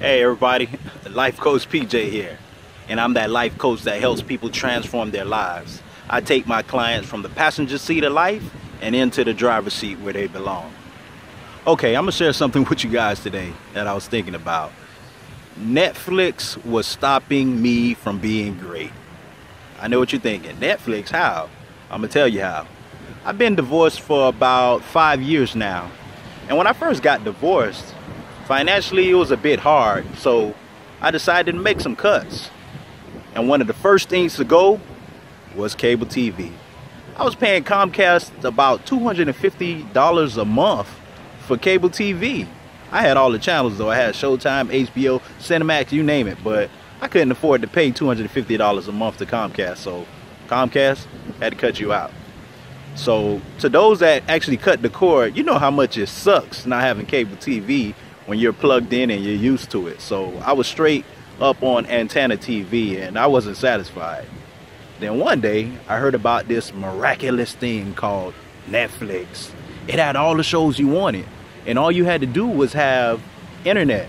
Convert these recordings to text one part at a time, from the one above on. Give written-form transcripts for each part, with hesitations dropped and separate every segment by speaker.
Speaker 1: Hey everybody, Life Coach PJ here, and I'm that life coach that helps people transform their lives. I take my clients from the passenger seat of life and into the driver's seat where they belong. Okay, I'm gonna share something with you guys today that I was thinking about. Netflix was stopping me from being great. I know what you're thinking. Netflix, how? I'm gonna tell you how. I've been divorced for about 5 years now, and when I first got divorced, financially, it was a bit hard, so I decided to make some cuts. And one of the first things to go was cable TV. I was paying Comcast about $250 a month for cable TV. I had all the channels though. I had Showtime, HBO, Cinemax, you name it, but I couldn't afford to pay $250 a month to Comcast, so Comcast had to cut you out. So to those that actually cut the cord, you know how much it sucks not having cable TV when you're plugged in and you're used to it. So I was straight up on antenna TV and I wasn't satisfied. Then one day I heard about this miraculous thing called Netflix. It had all the shows you wanted and all you had to do was have internet,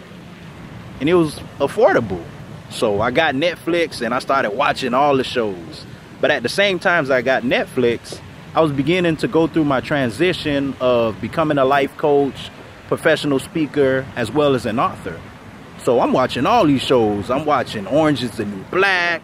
Speaker 1: and it was affordable. So I got Netflix and I started watching all the shows. But at the same time as I got Netflix, I was beginning to go through my transition of becoming a life coach, professional speaker, as well as an author. So I'm watching all these shows. I'm watching Orange is the New Black.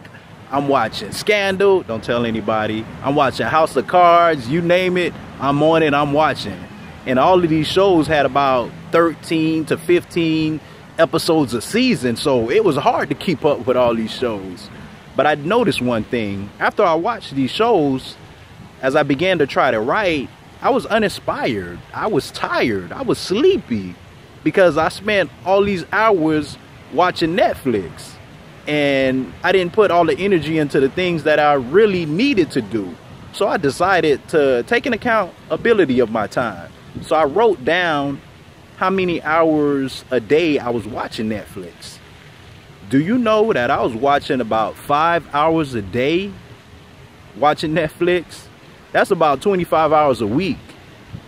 Speaker 1: I'm watching Scandal. Don't tell anybody. I'm watching House of Cards. You name it, I'm on it, I'm watching. And all of these shows had about 13 to 15 episodes a season. So it was hard to keep up with all these shows. But I noticed one thing. After I watched these shows, as I began to try to write, I was uninspired. I was tired. I was sleepy because I spent all these hours watching Netflix and I didn't put all the energy into the things that I really needed to do. So I decided to take an accountability of my time. So I wrote down how many hours a day I was watching Netflix. Do you know that I was watching about 5 hours a day watching Netflix? That's about 25 hours a week.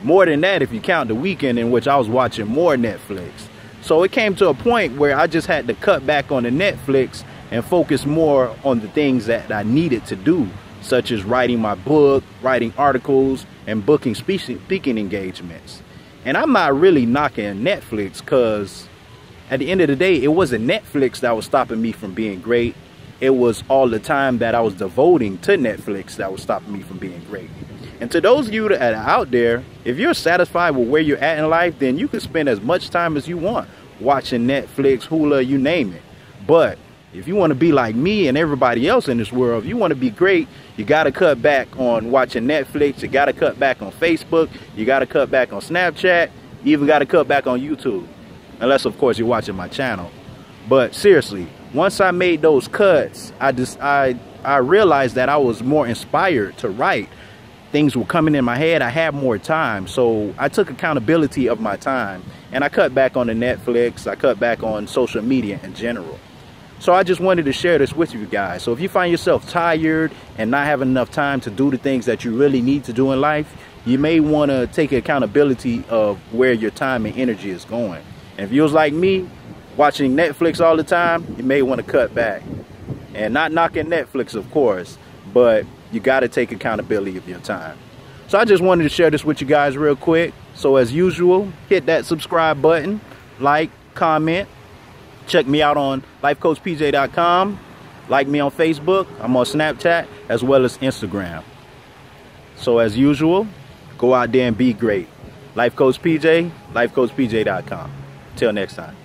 Speaker 1: More than that if you count the weekend in which I was watching more Netflix. So it came to a point where I just had to cut back on the Netflix and focus more on the things that I needed to do, such as writing my book, writing articles, and booking speaking engagements. And I'm not really knocking Netflix because at the end of the day, it wasn't Netflix that was stopping me from being great. It was all the time that I was devoting to Netflix that was stopping me from being great. And to those of you that are out there, if you're satisfied with where you're at in life, then you can spend as much time as you want watching Netflix, Hulu, you name it. But if you want to be like me and everybody else in this world, if you want to be great, you got to cut back on watching Netflix. You got to cut back on Facebook. You got to cut back on Snapchat. You even got to cut back on YouTube. Unless, of course, you're watching my channel. But seriously, once I made those cuts, I realized that I was more inspired to write. Things were coming in my head. I had more time. So I took accountability of my time and I cut back on the Netflix. I cut back on social media in general. So I just wanted to share this with you guys. So if you find yourself tired and not having enough time to do the things that you really need to do in life, you may want to take accountability of where your time and energy is going. And if you was like me, watching Netflix all the time, you may want to cut back. And not knocking Netflix, of course, but you got to take accountability of your time. So I just wanted to share this with you guys real quick. So as usual, hit that subscribe button, like, comment. Check me out on lifecoachpj.com. Like me on Facebook. I'm on Snapchat as well as Instagram. So as usual, go out there and be great. Life Coach PJ, lifecoachpj.com. Till next time.